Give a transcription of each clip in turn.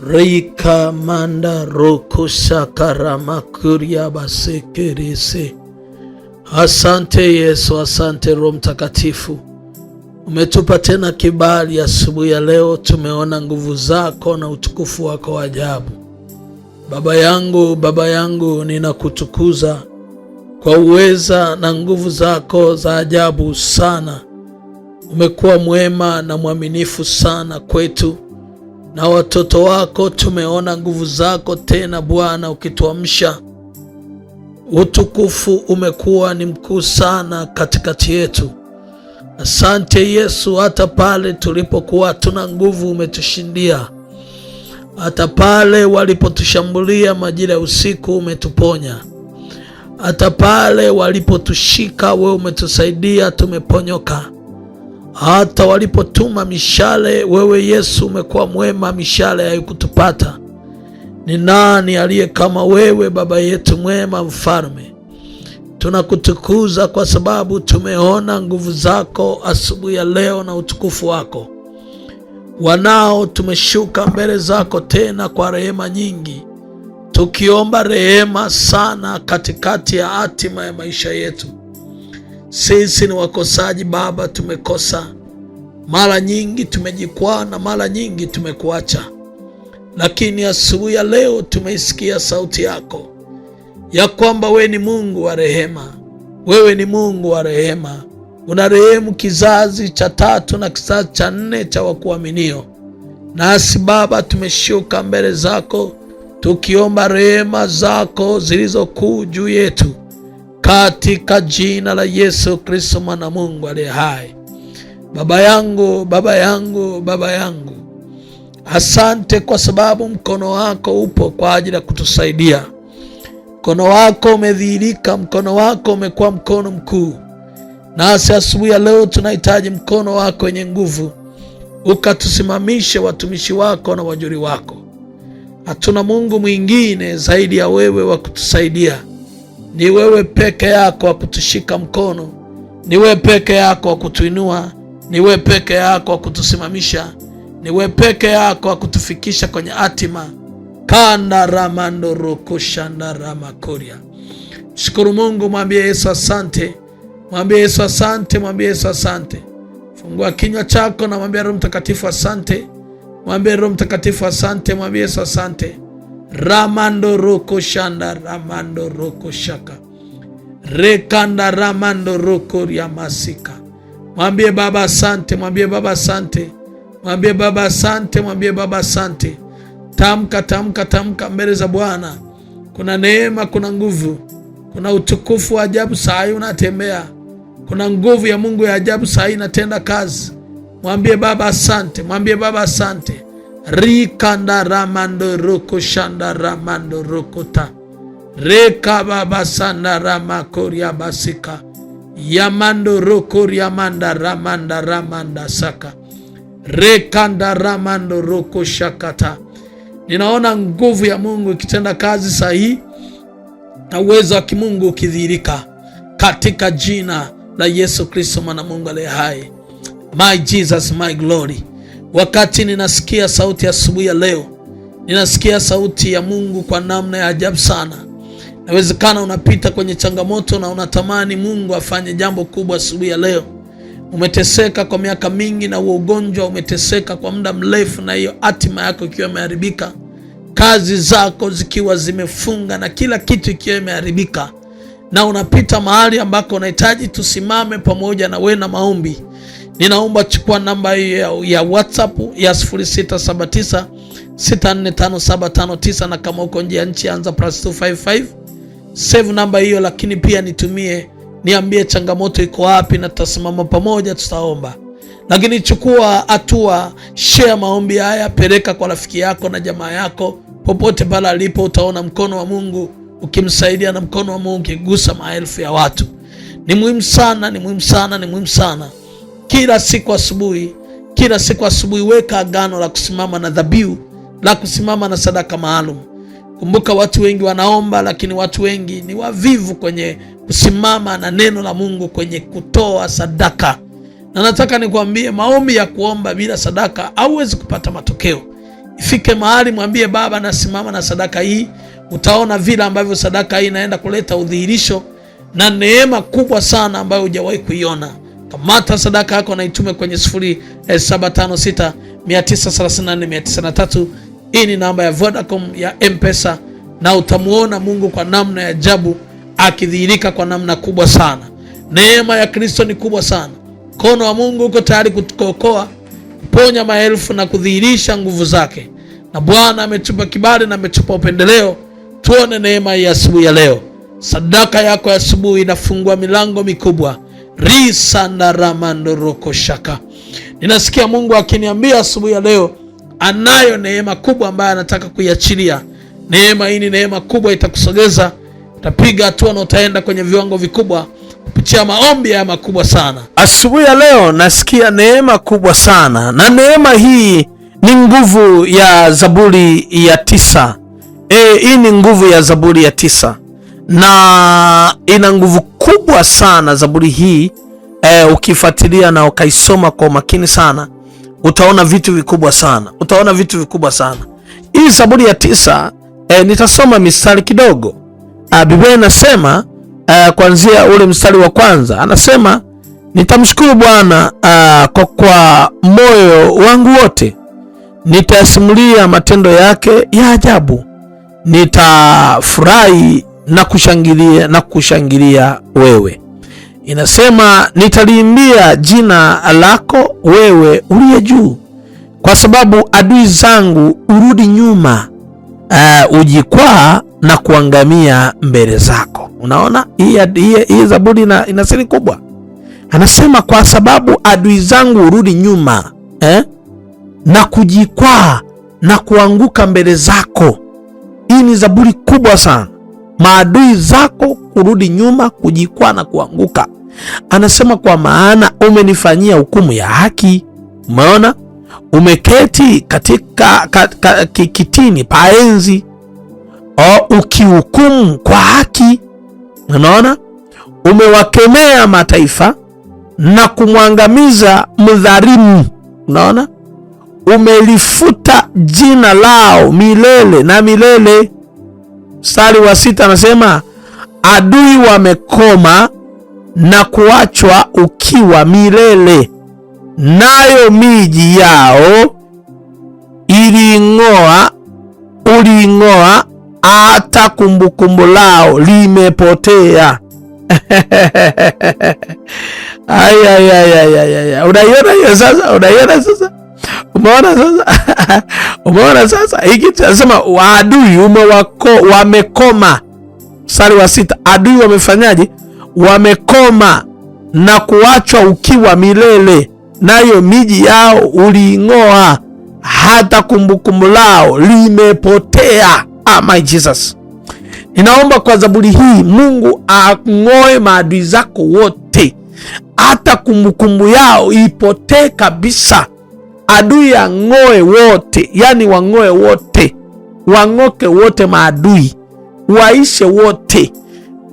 Rika manda roko shakarama kuria basekerese. Asante Yesu, asante Roho Mtakatifu. Umetupa tena kibali asubuhi ya leo, tumeona nguvu zako na utukufu wako wa ajabu. Baba yangu ninakutukuza kwa uweza na nguvu zako za ajabu sana. Umekuwa mwema na mwaminifu sana kwetu, na watoto wako tumeona nguvu zako tena Bwana, ukituamsha. Utukufu umekuwa ni mkuu sana katikati yetu. Asante Yesu, hata pale tulipokuwa tuna nguvu umetushindia. Hata pale walipotushambulia majira ya usiku umetuponya. Hata pale walipotushika wewe umetusaidia, tumeponyoka. Hata walipotuma mishale, wewe Yesu umekuwa mwema, mishale haikutupata. Ni nani aliye kama wewe, Baba yetu mwema, mfalme? Tunakutukuza kwa sababu tumeona nguvu zako asubuhi ya leo na utukufu wako. Wanao tumeshuka mbele zako tena kwa rehema nyingi, tukiomba rehema sana katikati ya hatima ya maisha yetu. Sisi ni wakosaji Baba, tumekosa mara nyingi, tumejikwaa na mara nyingi tumekuacha. Lakini asubuhi ya leo tumeisikia sauti yako ya kwamba wewe ni Mungu wa rehema. Wewe ni Mungu wa rehema, unarehemu kizazi cha 3 na kizazi cha 4 cha wakuaminio. Nasi Baba tumeshuka mbele zako tukiomba rehema zako zilizokuu juu yetu, katika jina la Yesu Kristo mwana Mungu aliye hai. Baba yangu, asante kwa sababu mkono wako upo kwa ajili ya kutusaidia. Mkono wako umedhihirika, mkono wako umekuwa mkono mkuu. Nasi asubuhi ya leo tunahitaji mkono wako wenye nguvu, ukatusimamishe watumishi wako na wajuri wako. Hatuna Mungu mwingine zaidi ya wewe wa kutusaidia. Ni wewe peke yako wa kutushika mkono, ni wewe peke yako wa kutuinua, ni wewe peke yako wa kutusimamisha, ni wewe peke yako wa kutufikisha kwenye hatima. Kanda ramando roko shanda ramakoria. Shukuru Mungu, mwambie Yesu asante. Mwambie Yesu asante, mwambie Yesu asante. Fungua kinywa chako na mwambie Roho Mtakatifu asante. Mwambie Roho Mtakatifu asante, mwambie Yesu asante. Ramando roko shanda ramando roko shaka. Rekanda ramando roko ya masika. Mwambie Baba asante, mwambie Baba asante. Mwambie Baba asante, mwambie Baba asante. Tamka mbele za Bwana. Kuna neema, kuna nguvu, kuna utukufu wa ajabu saa hii unatembea. Kuna nguvu ya Mungu ya ajabu saa hii inatenda kazi. Mwambie Baba asante, mwambie Baba asante. Rikanda ramando roko shanda ramando rokota. Reka Baba sanda ramakoria basika. Yamando rokoria manda ramanda saka. Rekanda ramando roko shakata. Ninaona nguvu ya Mungu ikitenda kazi saa hii na uwezo wa kimungu ukidhihirika katika jina la Yesu Kristo mwana Mungu aliye hai. My Jesus, my glory. Wakati ninasikia sauti asubuhi ya leo, ninasikia sauti ya Mungu kwa namna ya ajabu sana. Inawezekana unapita kwenye changamoto na unatamani Mungu afanye jambo kubwa asubuhi ya leo. Umeteseka kwa miaka mingi na ugonjwa, umeteseka kwa muda mrefu na hiyo hatima yako ikiwa imeharibika, kazi zako zikiwa zimefunga na kila kitu ikiwa imeharibika, na unapita mahali ambako unahitaji tusimame pamoja na wewe na maombi. Ninaomba chukua namba ya WhatsApp ya 0679645759, na kama uko nje ya nchi anza +255 save namba hiyo, lakini pia nitumie, niambie changamoto iko wapi na tutasimama pamoja tutaomba. Lakini chukua hatua, share maombi haya, peleka kwa rafiki yako na jamaa yako popote pale alipo. Utaona mkono wa Mungu ukimsaidia na mkono wa Mungu ukigusa maelfu ya watu. Ni muhimu sana, ni muhimu sana, ni muhimu sana. Kila siku asubuhi weka agano la kusimama na dhabihu, la kusimama na sadaka maalum. Kumbuka watu wengi wanaomba, lakini watu wengi ni wavivu kwenye kusimama na neno la Mungu, kwenye kutoa sadaka. Na nataka nikwambie, maombi ya kuomba bila sadaka hauwezi kupata matokeo. Ifike mahali mwambie Baba, nasimama na sadaka hii. Utaona vile ambavyo sadaka hii inaenda kuleta udhihirisho na neema kubwa sana ambayo hujawahi kuiona. Kamata sadaka yako na itume kwenye 0756 934 903. Hii ni namba ya Vodacom ya M-Pesa, na utamuona Mungu kwa namna ya ajabu akidhihirika kwa namna kubwa sana. Neema ya Kristo ni kubwa sana. Mkono wa Mungu uko tayari kutukokoa, kuponya maelfu na kudhihirisha nguvu zake. Na Bwana ametupa kibali na ametupa upendeleo. Tuone neema ya asubuhi ya leo. Sadaka yako ya asubuhi inafungua milango mikubwa. Risandaramandorokoshaka. Ninasikia Mungu akiniambia asubuhi ya leo anayo neema kubwa ambayo anataka kuiachilia. Neema hii ni neema kubwa, itakusogeza, utapiga hatua na utaenda kwenye viwango vikubwa kupitia maombi ya makubwa sana. Asubuhi ya leo nasikia neema kubwa sana, na neema hii ni nguvu ya Zaburi ya 9. Hii ni nguvu ya Zaburi ya 9 na ina nguvu kubwa sana Zaburi hii. Ukifuatilia na ukaisoma kwa makini sana, utaona vitu vikubwa sana, Hii Zaburi ya 9, nitasoma mistari kidogo. Biblia inasema kuanzia ule mstari wa kwanza, anasema nitamshukuru Bwana kwa moyo wangu wote, nitasimulia matendo yake ya ajabu, nitafurahi na kushangilia wewe. Inasema nitaliimbia jina lako wewe uliye juu, kwa sababu adui zangu urudi nyuma, ujikwaa na kuangamia mbele zako. Unaona, hii Zaburi ina siri kubwa. Anasema kwa sababu adui zangu urudi nyuma, na kujikwaa na kuanguka mbele zako. Hii ni Zaburi kubwa sana. Maadui zako kurudi nyuma, kujikwaa na kuanguka. Anasema kwa maana umenifanyia hukumu ya haki. Umeona, umeketi katika kitini pa enzi, ukihukumu kwa haki. Unaona, umewakemea mataifa na kumwangamiza mdhalimu. Unaona, umelifuta jina lao milele na milele. Mstari wa 6 anasema adui wamekoma na kuachwa ukiwa milele, nayo miji yao uliing'oa, hata kumbukumbu lao limepotea. Unaiona hiyo sasa? Umeona sasa? Hiki tunasema adui wamekoma. Mstari wa 6, adui wamefanyaje? Wamekoma na kuachwa ukiwa milele, nayo miji yao uliing'oa, hata kumbukumbu lao limepotea. My Jesus, ninaomba kwa Zaburi hii Mungu ang'oe maadui zako wote, hata kumbukumbu yao ipotee kabisa. Adui ang'oe wote, yani wang'oe wote, wang'oke wote, maadui waishe wote.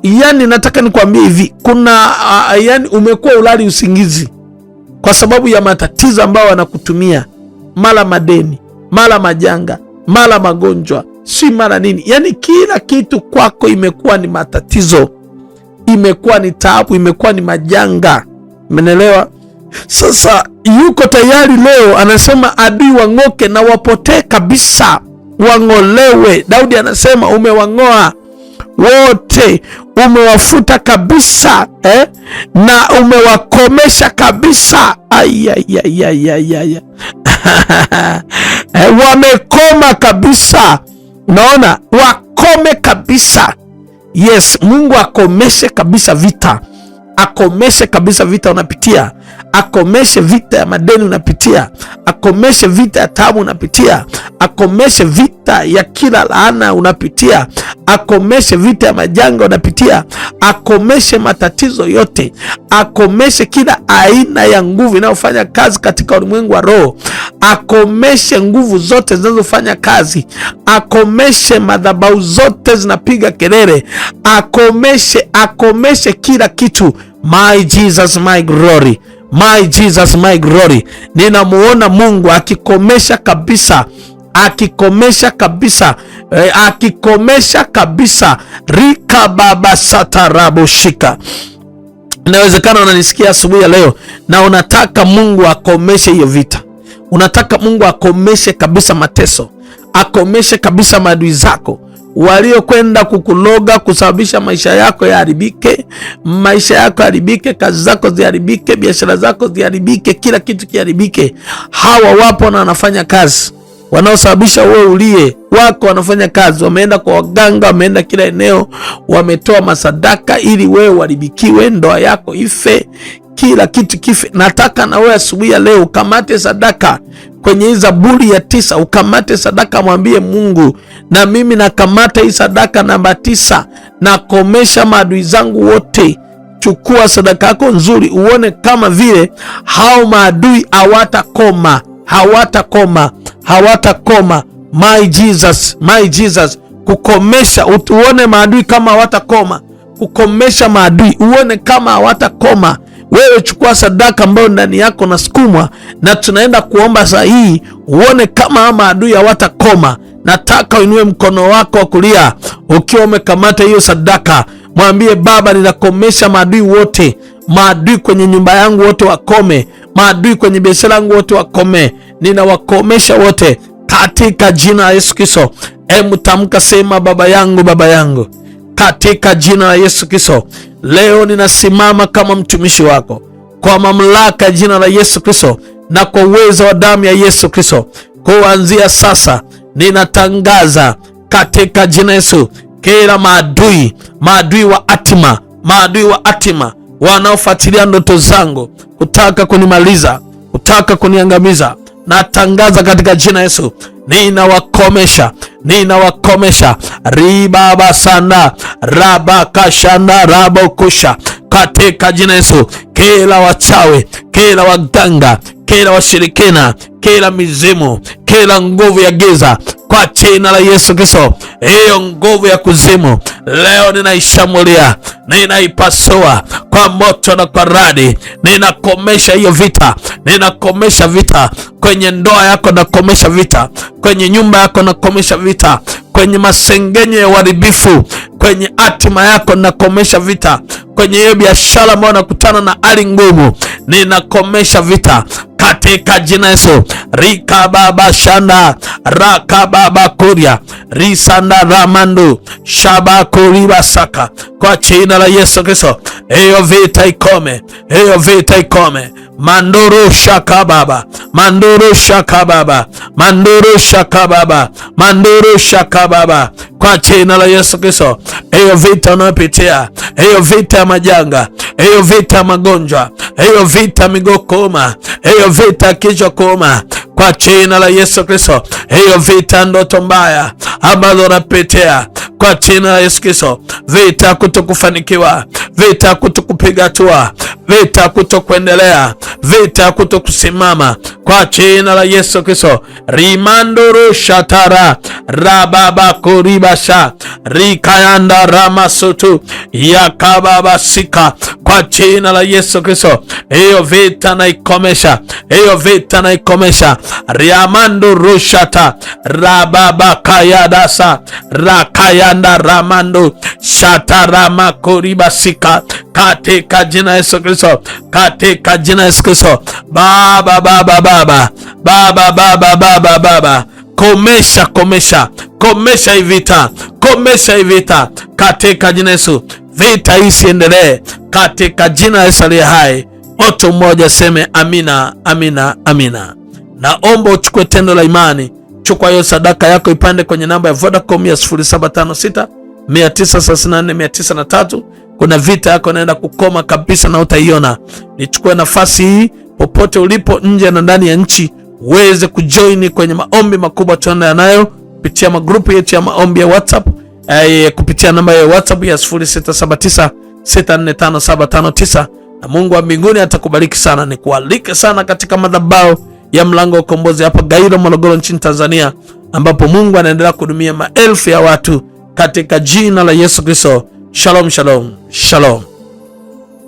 Yani nataka nikwambie hivi, kuna yani umekuwa ulali usingizi kwa sababu ya matatizo ambayo wanakutumia, mara madeni, mara majanga, mara magonjwa, si mara nini. Yani kila kitu kwako imekuwa ni matatizo, imekuwa ni taabu, imekuwa ni majanga. Umeelewa? Sasa yuko tayari leo, anasema adui wang'oke na wapotee kabisa, wang'olewe. Daudi anasema umewang'oa wote, umewafuta kabisa, na umewakomesha kabisa. Wamekoma kabisa. Unaona, wakome kabisa. Yes, Mungu akomeshe kabisa vita, akomeshe kabisa vita unapitia, akomeshe vita ya madeni unapitia, akomeshe vita ya taabu unapitia, akomeshe vita ya kila laana unapitia, akomeshe vita ya majanga unapitia, akomeshe matatizo yote, akomeshe kila aina ya nguvu inayofanya kazi katika ulimwengu wa roho, akomeshe nguvu zote zinazofanya kazi, akomeshe madhabahu zote zinapiga kelele, akomeshe kila kitu. My Jesus, my glory. My Jesus, my glory. Ninamuona Mungu akikomesha kabisa akikomesha kabisa, akikomesha kabisa. Rika baba satarabo shika. Inawezekana unanisikia asubuhi ya leo na unataka Mungu akomeshe hiyo vita. Unataka Mungu akomeshe kabisa mateso, akomeshe kabisa maadui zako waliokwenda kukuloga, kusababisha maisha yako yaharibike, kazi zako ziharibike, biashara zako ziharibike, kila kitu kiharibike. Hawa wapo na wanafanya kazi, wanaosababisha wewe ulie. Wako wanafanya kazi, wameenda kwa waganga, wameenda kila eneo, wametoa masadaka ili wewe uharibikiwe, ndoa yako ife, kila kitu kife. Nataka na wewe asubuhi ya leo ukamate sadaka kwenye hii Zaburi ya 9, ukamate sadaka, mwambie Mungu, na mimi nakamata hii sadaka namba 9, na komesha maadui zangu wote. Chukua sadaka yako nzuri, uone kama vile hao maadui hawatakoma. My Jesus, kukomesha, uone maadui kama hawatakoma, kukomesha maadui, uone kama hawatakoma. Wewe chukua sadaka ambayo ndani yako nasukumwa, na tunaenda kuomba saa hii, uone kama maadui hawatakoma. Nataka uinue mkono wako wa kulia ukiwa umekamata hiyo sadaka, mwambie Baba, ninakomesha maadui wote, maadui kwenye nyumba yangu wote wakome, maadui kwenye biashara yangu wote wakome, ninawakomesha wote katika jina la Yesu Kristo. Tamka, sema, Baba yangu, katika jina la Yesu Kristo, leo ninasimama kama mtumishi wako kwa mamlaka ya jina la Yesu Kristo na kwa uwezo wa damu ya Yesu Kristo. Kuanzia sasa ninatangaza katika jina Yesu, kila maadui wa hatima wanaofuatilia ndoto zangu, kutaka kunimaliza, kutaka kuniangamiza, natangaza katika jina Yesu, ninawakomesha. Ribaba sana rabakashanda rabokusha, katika jina Yesu, kila wachawi, kila waganga, kila washirikina, kila mizimu, kila nguvu ya giza, kwa jina la Yesu Kristo, hiyo nguvu ya kuzimu leo ninaishambulia, ninaipasua kwa moto na kwa radi. Ninakomesha hiyo vita, ninakomesha vita kwenye ndoa yako, nakomesha vita kwenye nyumba yako, nakomesha vita kwenye masengenyo ya uharibifu, kwenye hatima yako nakomesha vita, kwenye hiyo biashara ambayo nakutana na hali ngumu, ninakomesha vita katika jina Yesu. Rika baba shanda raka baba kuria risanda ramandu shaba kuriba saka, kwa jina la Yesu Kristo, hiyo vita ikome, hiyo vita ikome. Manduru shaka baba, manduru shaka baba, manduru shaka baba, manduru shaka baba, kwa jina la Yesu Kristo. Hiyo vita unayopitia, hiyo vita ya majanga, hiyo vita ya magonjwa, hiyo vita migokoma, hiyo vita kichwa kuuma, kwa jina la Yesu Kristo. Hiyo vita ndoto mbaya ambazo unapitia, kwa jina la Yesu Kristo. Vita kutokufanikiwa, vita kutokupiga hatua, vita kutokuendelea, vita kutokusimama, kwa jina la Yesu Kristo. Rimanduru shatara rababa kuribasha rikayanda ramasutu yakababasika, kwa jina la Yesu Kristo. Hiyo vita naikomesha, hiyo vita naikomesha. Riamandu rushata rababa kayadasa rakayanda ramandu shatarama kuribasika, katika jina Yesu Kristo, katika jina Yesu Kristo. Baba baba baba baba baba baba baba, komesha hii vita, komesha hii vita katika jina Yesu. Vita hii isiendelee katika jina Yesu aliye hai. Mtu mmoja seme amina, amina, amina. Naomba uchukue tendo la imani. Chukua hiyo sadaka yako, ipande kwenye namba ya Vodacom ya 0756 934 903. Kuna vita yako inaenda kukoma kabisa na utaiona. Nichukue nafasi hii, popote ulipo nje na ndani ya nchi, uweze kujoin kwenye maombi makubwa tunayo kupitia magrupu yetu ya maombi ya WhatsApp, kupitia namba ya WhatsApp ya 0679 645 na Mungu wa mbinguni atakubariki sana. Nikualike sana katika madhabahu ya Mlango wa Ukombozi hapa Gairo, Morogoro nchini Tanzania, ambapo Mungu anaendelea kuhudumia maelfu ya watu katika jina la Yesu Kristo. Shalom, shalom, shalom.